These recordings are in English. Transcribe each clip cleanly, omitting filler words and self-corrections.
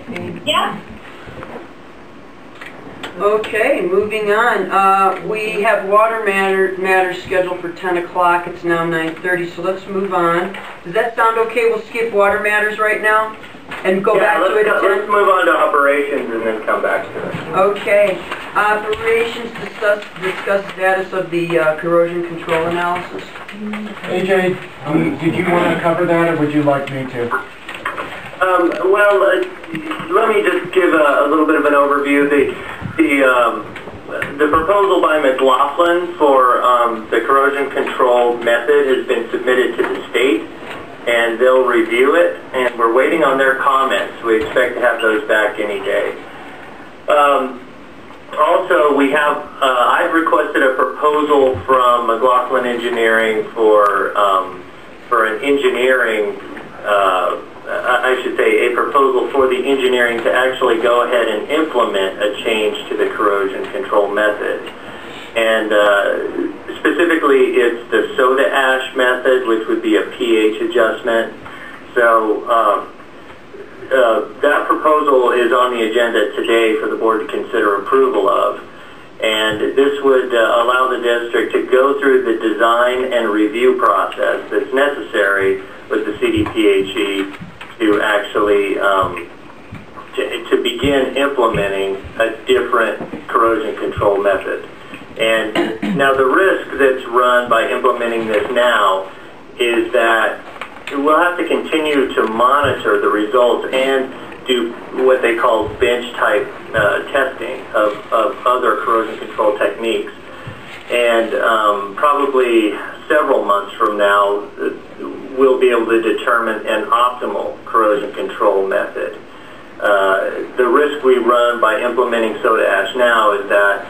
Yeah. Okay, moving on. We have water matters scheduled for 10 o'clock. It's now 9:30, so let's move on. Does that sound okay? We'll skip water matters right now and go back to it at 10? Let's move on to operations and then come back to it. Okay. Operations, discuss status of the corrosion control analysis. AJ, did you want to cover that, or would you like me to? Let me just give a little bit of an overview. The proposal by McLaughlin for the corrosion control method has been submitted to the state, and they'll review it, and we're waiting on their comments. We expect to have those back any day. Also, we have, I've requested a proposal from McLaughlin Engineering for an engineering, I should say, a proposal for the engineering to actually go ahead and implement a change to the corrosion control method. And specifically, it's the soda ash method, which would be a pH adjustment. So that proposal is on the agenda today for the board to consider approval of. And this would allow the district to go through the design and review process that's necessary with the CDPHE to actually to begin implementing a different corrosion control method. And now the risk that's run by implementing this now is that we'll have to continue to monitor the results and do what they call bench type testing of other corrosion control techniques. And probably several months from now, we'll be able to determine an optimal corrosion control method. The risk we run by implementing soda ash now is that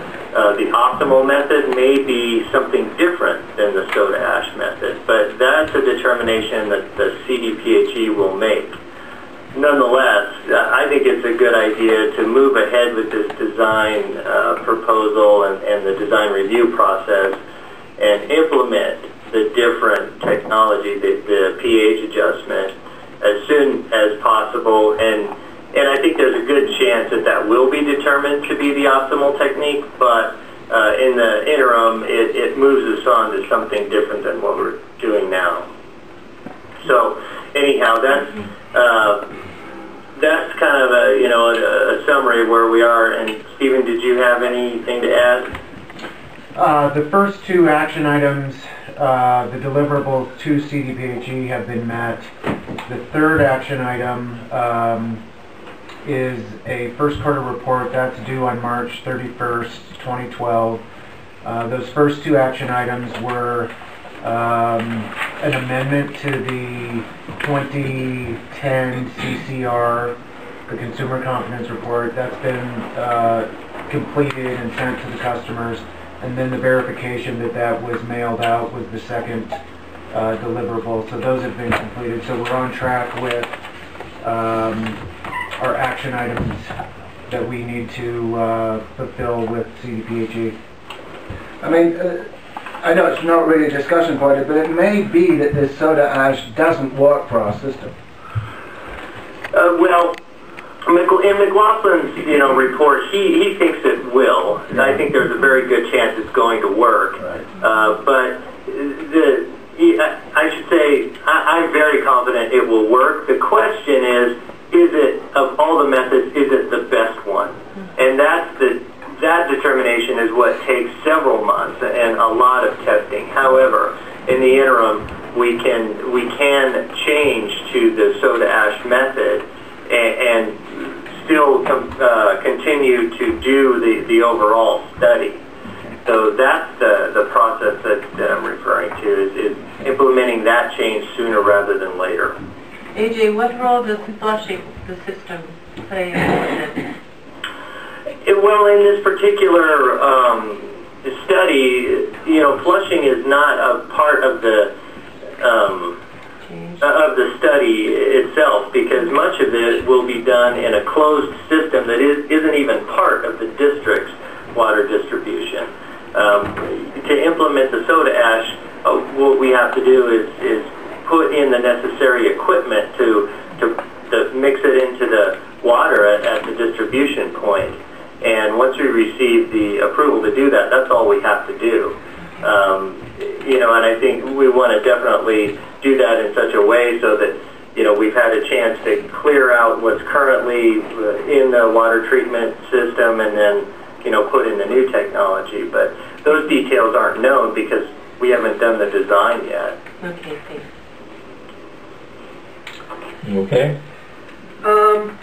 the optimal method may be something different than the soda ash method, but that's a determination that the CDPHE will make. Nonetheless, I think it's a good idea to move ahead with this design proposal and the design review process and implement the different technology, the pH adjustment, as soon as possible. And I think there's a good chance that that will be determined to be the optimal technique, but in the interim, it moves us on to something different than what we're doing now. So anyhow, that's kind of a summary of where we are. And Stephen, did you have anything to add? The first two action items, the deliverables to CDPHE, have been met. The third action item is a first quarter report that's due on March 31st, 2012. Those first two action items were an amendment to the 2010 CCR, the Consumer Confidence Report. That's been completed and sent to the customers, and then the verification that that was mailed out was the second deliverable. So those have been completed. So we're on track with our action items that we need to fulfill with CDPHE. I mean, I know it's not really a discussion point, but it may be that this soda ash doesn't work for our system. Well, in McLaughlin's report, he thinks it will. Yeah. I think there's a very good chance it's going to work. Right. But I should say I'm very confident it will work. The question is it, of all the methods, is it the best one? And that determination is what takes several months and a lot of testing. However, in the interim, we can change to the soda ash method and still continue to do the overall study. So that's the process that I'm referring to, is implementing that change sooner rather than later. AJ, what role does flushing the system play in it? Well, in this particular study, flushing is not a part of the study itself, because much of it will be done in a closed system that isn't even part of the district's water distribution. To implement the soda ash, what we have to do is put in the necessary equipment to mix it into the water distribution point. And once we receive the approval to do that, that's all we have to do. You know, and I think we want to definitely do that in such a way so that, you know, we've had a chance to clear out what's currently in the water treatment system and then, you know, put in the new technology. But those details aren't known because we haven't done the design yet. Okay, thanks. Okay.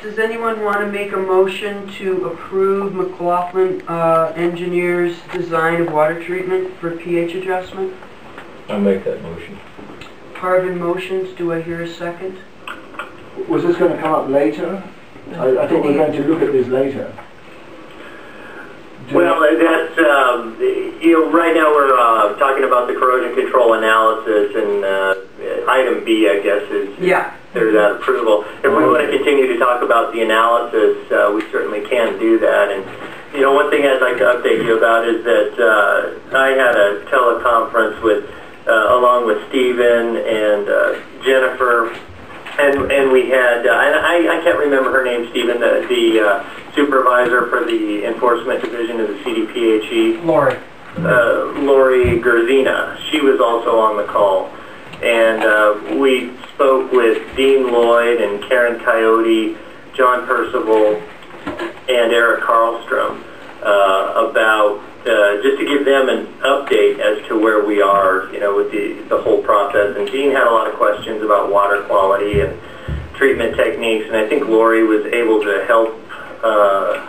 Does anyone want to make a motion to approve McLaughlin Engineers' design of water treatment for pH adjustment? I'll make that motion. Harvin motions. Do I hear a second? Was this going to come up later? I thought we were going to look at this later. Well, that's, you know, right now we're talking about the corrosion control analysis, and item B, I guess, is there's that approval. If we want to continue to talk about the analysis, we certainly can do that. And, you know, one thing I'd like to update you about is that I had a teleconference with, along with Stephen and Jennifer, and we had, I can't remember her name, Stephen, the supervisor for the enforcement division of the CDPHE. Lori. Lori Gerzina. She was also on the call. And we spoke with Dean Lloyd and Karen Coyote, John Percival, and Eric Karlstrom about just to give them an update as to where we are, you know, with the whole process. And Dean had a lot of questions about water quality and treatment techniques, and I think Lori was able to help,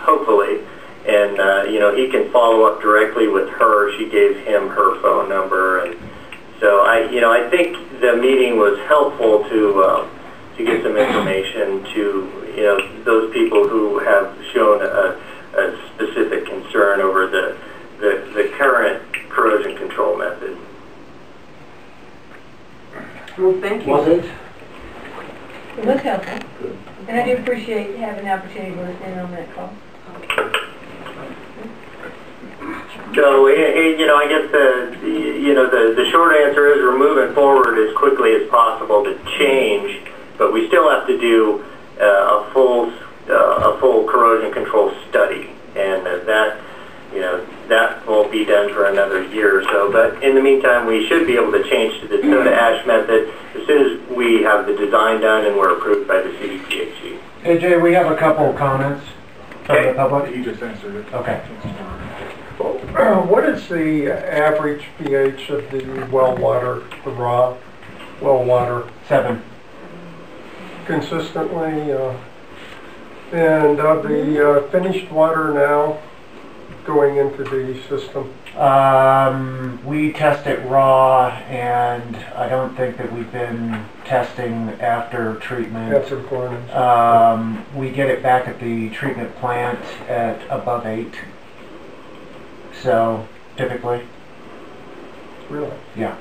hopefully. And, you know, he can follow up directly with her. She gave him her phone number. And so, I think the meeting was helpful to get some information to, you know, those people who have shown a specific concern over the current corrosion control method. Well, thank you. Was it? It was helpful. And I do appreciate having the opportunity to listen on that call. So, you know, I guess the short answer is we're moving forward as quickly as possible to change, but we still have to do a full corrosion control study, and that won't be done for another year or so. But in the meantime, we should be able to change to the soda ash method as soon as we have the design done and we're approved by the CDPHE. AJ, we have a couple of comments from the public. You just answered it. Okay. What is the average pH of the well water, the raw well water? 7. Consistently, and of the finished water now going into the system? We test it raw, and I don't think that we've been testing after treatment. That's important. We get it back at the treatment plant at above 8. So, typically. Really? Yeah.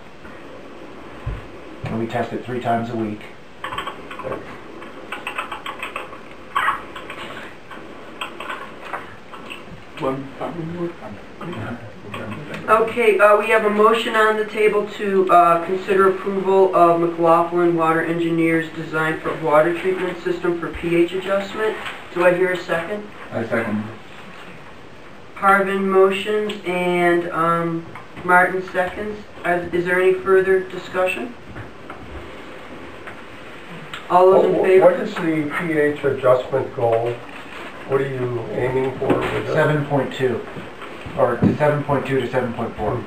And we test it 3 times a week. Okay, we have a motion on the table to consider approval of McLaughlin Water Engineers' design for water treatment system for pH adjustment. Do I hear a second? I second. Harvin motions and Martin seconds. Is there any further discussion? All those in favor? What is the pH adjustment goal? What are you aiming for? 7.2. Or 7.2 to 7.4.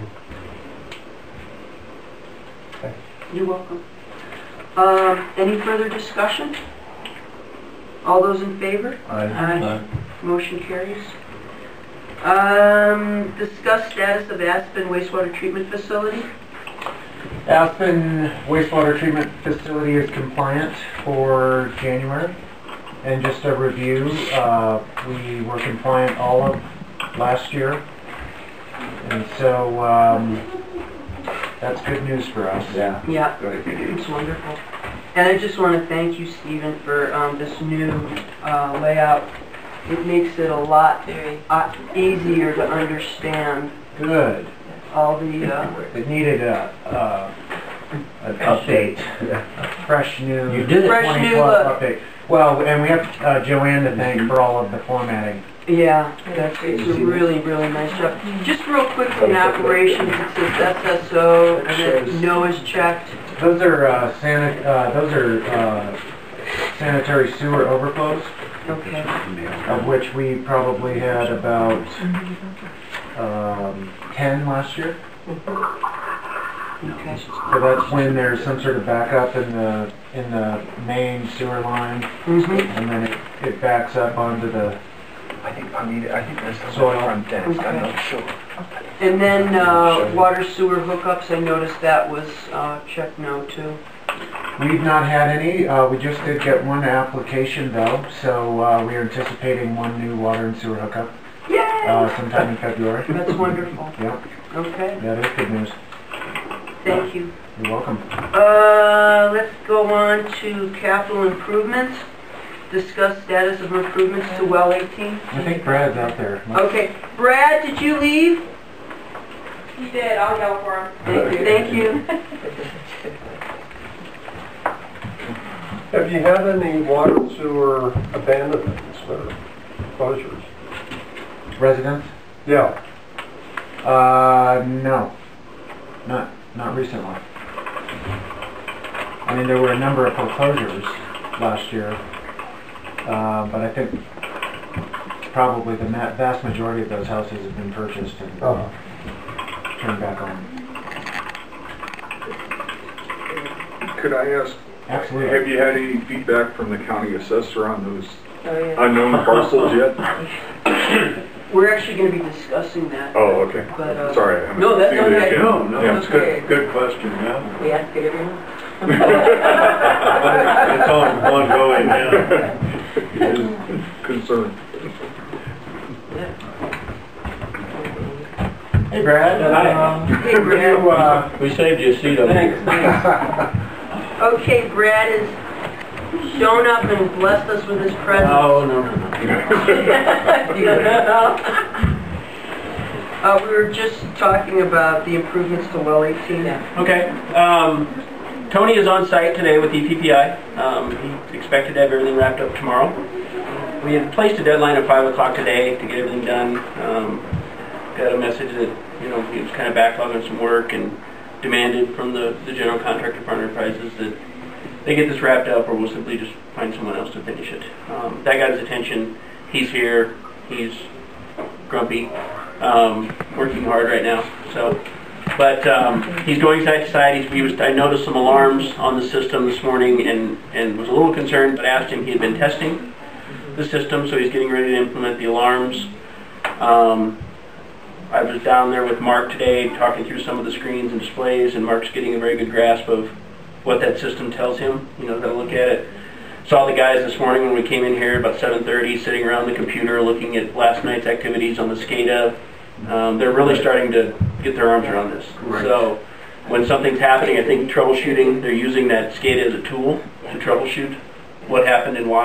Okay. You're welcome. Any further discussion? All those in favor? Aye. Motion carries. Discuss status of Aspen wastewater treatment facility. Aspen wastewater treatment facility is compliant for January. And just a review, we were compliant all of last year. And so that's good news for us. Yeah, it's wonderful. And I just want to thank you, Stephen, for this new layout. It makes it a lot easier to understand. Good. All the... It needed an update. A fresh new... You did it. Fresh new 2012 update. Well, and we have Joanne to thank for all of the formatting. Yeah, that's it's a really, really nice job. Just real quickly in operations, it says SSO, and then no is checked. Those are sanitary sewer overflows, Okay. of which we probably had about 10 last year. Okay. So that's when there's some sort of backup in the main sewer line, and then it backs up onto the I think there's some soil. front end, I'm not sure. And then water sewer hookups, I noticed that was checked no too. We've not had any. We just did get one application though, so we are anticipating one new water and sewer hookup Yay! sometime in February. That's wonderful. Yeah, Okay, that is good news. thank you. You're welcome. Let's go on to capital improvements. Discuss status of improvements to well 18. I think Brad's out there. Okay, Brad, did you leave? He did, I'll go for him. Thank you. Have you had any water and sewer abandonments or closures? Residents? Yeah. No. Not recently. I mean, there were a number of foreclosures last year, but I think probably the vast majority of those houses have been purchased and turned back on. Could I ask, Absolutely. have you had any feedback from the county assessor on those Oh, yeah. unknown parcels yet? We're actually going to be discussing that. Oh, okay. But, Sorry, I haven't no, that's seen it okay. yet. No, Yeah, that's it's okay. good question, yeah. We ask it everyone. It's ongoing now. It is concerned. Hey, Brad. Hey, Brad. We saved you a seat up here. Okay, Brad has shown up and blessed us with his presence. Oh, no. We were just talking about the improvements to well 18. Okay. Tony is on site today with EPPI. He expected to have everything wrapped up tomorrow. We had placed a deadline of 5 o'clock today to get everything done. Got a message that, he was kind of backlogged on some work and demanded from the general contractor for enterprises that they get this wrapped up or we'll simply just find someone else to finish it. That got his attention. He's here. He's grumpy, working hard right now. But he's going side to side. I noticed some alarms on the system this morning and was a little concerned, but asked him. He had been testing the system, so he's getting ready to implement the alarms. I was down there with Mark today talking through some of the screens and displays, and Mark's getting a very good grasp of what that system tells him. Got to look at it. Saw the guys this morning when we came in here about 7:30 sitting around the computer looking at last night's activities on the SCADA. They're really starting to get their arms around this. Right. So when something's happening, I think troubleshooting, they're using that SCADA as a tool to troubleshoot what happened and why.